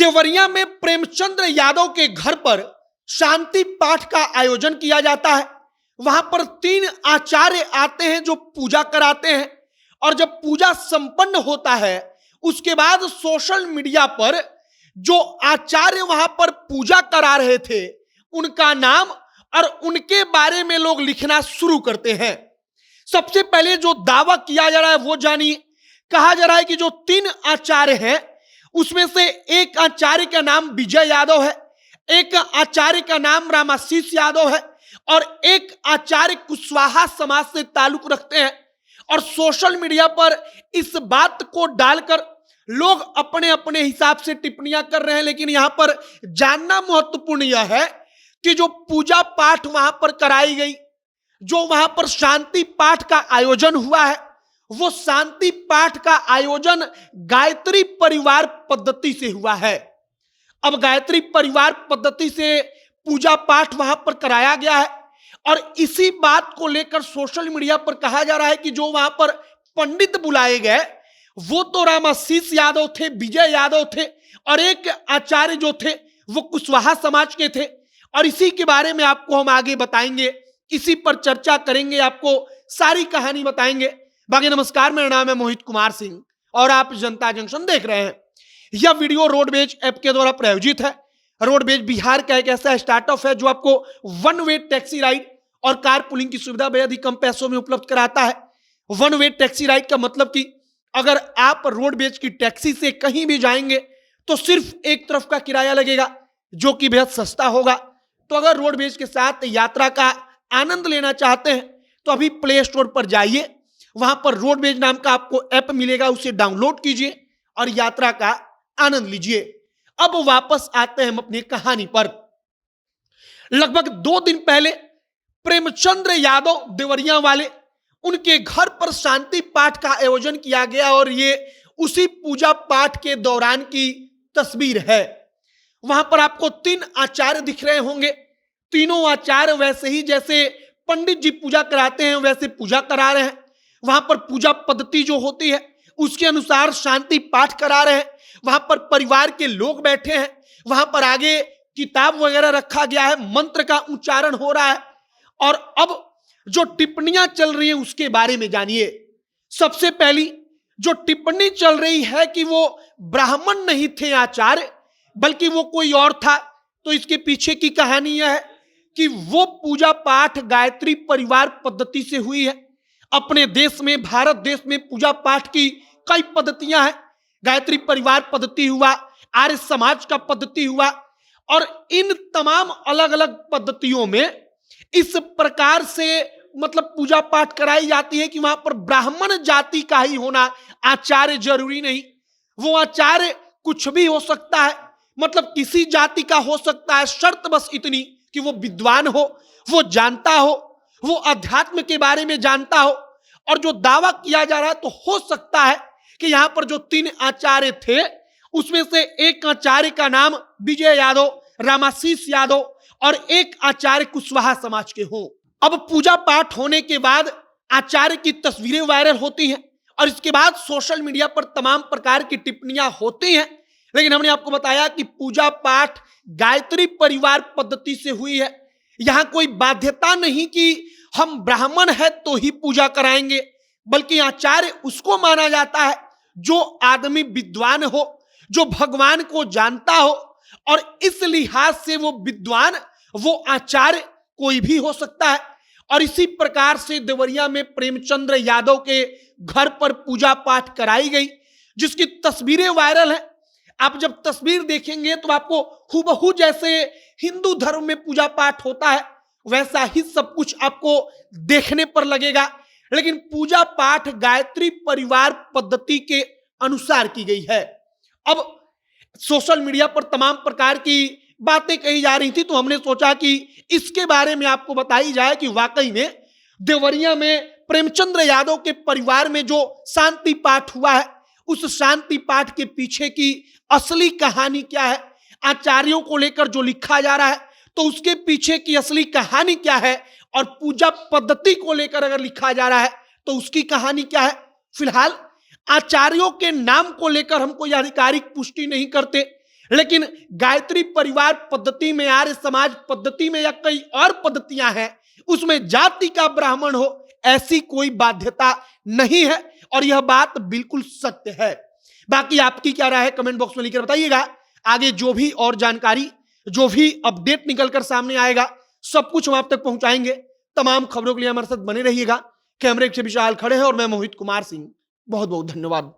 देवरिया में प्रेमचंद्र यादव के घर पर शांति पाठ का आयोजन किया जाता है। वहां पर 3 आचार्य आते हैं जो पूजा कराते हैं, और जब पूजा संपन्न होता है उसके बाद सोशल मीडिया पर जो आचार्य वहां पर पूजा करा रहे थे उनका नाम और उनके बारे में लोग लिखना शुरू करते हैं। सबसे पहले जो दावा किया जा रहा है वो जानिए। कहा जा रहा है कि जो 3 आचार्य हैं उसमें से एक आचार्य का नाम विजय यादव है, एक आचार्य का नाम रामाशीष यादव है और एक आचार्य कुशवाहा समाज से ताल्लुक रखते हैं। और सोशल मीडिया पर इस बात को डालकर लोग अपने अपने हिसाब से टिप्पणियां कर रहे हैं। लेकिन यहां पर जानना महत्वपूर्ण यह है कि जो पूजा पाठ वहां पर कराई गई, जो वहां पर शांति पाठ का आयोजन हुआ है, वो शांति पाठ का आयोजन गायत्री परिवार पद्धति से हुआ है। अब गायत्री परिवार पद्धति से पूजा पाठ वहां पर कराया गया है और इसी बात को लेकर सोशल मीडिया पर कहा जा रहा है कि जो वहां पर पंडित बुलाए गए वो तो रामाशीष यादव थे, विजय यादव थे और एक आचार्य जो थे वो कुशवाहा समाज के थे। और इसी के बारे में आपको हम आगे बताएंगे, इसी पर चर्चा करेंगे, आपको सारी कहानी बताएंगे। बाकी नमस्कार, मेरा नाम है मोहित कुमार सिंह और आप जनता जंक्शन देख रहे हैं। यह वीडियो रोडवेज ऐप के द्वारा प्रायोजित है। रोडवेज बिहार का एक ऐसा स्टार्टअप है जो आपको वन वे टैक्सी राइड और कार पुलिंग की सुविधा बेहद ही कम पैसों में उपलब्ध कराता है। वन वे टैक्सी राइड का मतलब कि अगर आप रोडवेज की टैक्सी से कहीं भी जाएंगे तो सिर्फ एक तरफ का किराया लगेगा जो कि बेहद सस्ता होगा। तो अगर रोडवेज के साथ यात्रा का आनंद लेना चाहते हैं तो अभी प्ले स्टोर पर जाइए, वहां पर रोडवेज नाम का आपको ऐप मिलेगा, उसे डाउनलोड कीजिए और यात्रा का आनंद लीजिए। अब वापस आते हैं हम अपनी कहानी पर। लगभग 2 दिन पहले प्रेमचंद्र यादव देवरिया वाले, उनके घर पर शांति पाठ का आयोजन किया गया और ये उसी पूजा पाठ के दौरान की तस्वीर है। वहां पर आपको 3 आचार्य दिख रहे होंगे। तीनों आचार्य वैसे ही जैसे पंडित जी पूजा कराते हैं वैसे पूजा करा रहे हैं। वहां पर पूजा पद्धति जो होती है उसके अनुसार शांति पाठ करा रहे हैं। वहां पर परिवार के लोग बैठे हैं, वहां पर आगे किताब वगैरह रखा गया है, मंत्र का उच्चारण हो रहा है। और अब जो टिप्पणियां चल रही है उसके बारे में जानिए। सबसे पहली जो टिप्पणी चल रही है कि वो ब्राह्मण नहीं थे आचार्य, बल्कि वो कोई और था। तो इसके पीछे की कहानी यह है कि वो पूजा पाठ गायत्री परिवार पद्धति से हुई है। अपने देश में, भारत देश में पूजा पाठ की कई पद्धतियां हैं। गायत्री परिवार पद्धति हुआ, आर्य समाज का पद्धति हुआ, और इन तमाम अलग अलग पद्धतियों में इस प्रकार से मतलब पूजा पाठ कराई जाती है कि वहां पर ब्राह्मण जाति का ही होना आचार्य जरूरी नहीं। वो आचार्य कुछ भी हो सकता है, मतलब किसी जाति का हो सकता है, शर्त बस इतनी कि वो विद्वान हो, वो जानता हो, वो अध्यात्म के बारे में जानता हो। और जो दावा किया जा रहा है तो हो सकता है कि यहां पर जो 3 आचार्य थे उसमें से एक आचार्य का नाम विजय यादव, रामाशीष यादव और एक आचार्य कुशवाहा समाज के हों। अब पूजा पाठ होने के बाद आचार्य की तस्वीरें वायरल होती हैं और इसके बाद सोशल मीडिया पर तमाम प्रकार की टिप्पणियां होती हैं। लेकिन हमने आपको बताया कि पूजा पाठ गायत्री परिवार पद्धति से हुई है। यहां कोई बाध्यता नहीं कि हम ब्राह्मण है तो ही पूजा कराएंगे, बल्कि आचार्य उसको माना जाता है जो आदमी विद्वान हो, जो भगवान को जानता हो। और इस लिहाज से वो विद्वान, वो आचार्य कोई भी हो सकता है। और इसी प्रकार से देवरिया में प्रेमचंद्र यादव के घर पर पूजा पाठ कराई गई, जिसकी तस्वीरें वायरल हैं। आप जब तस्वीर देखेंगे तो आपको हूबहू जैसे हिंदू धर्म में पूजा पाठ होता है वैसा ही सब कुछ आपको देखने पर लगेगा। लेकिन पूजा पाठ गायत्री परिवार पद्धति के अनुसार की गई है। अब सोशल मीडिया पर तमाम प्रकार की बातें कही जा रही थी तो हमने सोचा कि इसके बारे में आपको बताई जाए कि वाकई में देवरिया में प्रेमचंद्र यादव के परिवार में जो शांति पाठ हुआ है उस शांति पाठ के पीछे की असली कहानी क्या है, आचार्यों को लेकर जो लिखा जा रहा है तो उसके पीछे की असली कहानी क्या है, और पूजा पद्धति को लेकर अगर लिखा जा रहा है तो उसकी कहानी क्या है। फिलहाल आचार्यों के नाम को लेकर हम कोई आधिकारिक पुष्टि नहीं करते, लेकिन गायत्री परिवार पद्धति में, आर्य समाज पद्धति में या कई और पद्धतियां हैं, उसमें जाति का ब्राह्मण हो ऐसी कोई बाध्यता नहीं है और यह बात बिल्कुल सत्य है। बाकी आपकी क्या राय है कमेंट बॉक्स में लिखकर बताइएगा। आगे जो भी और जानकारी, जो भी अपडेट निकलकर सामने आएगा, सब कुछ हम आप तक पहुंचाएंगे। तमाम खबरों के लिए हमारे साथ बने रहिएगा। कैमरे के विशाल खड़े हैं और मैं मोहित कुमार सिंह। बहुत बहुत धन्यवाद।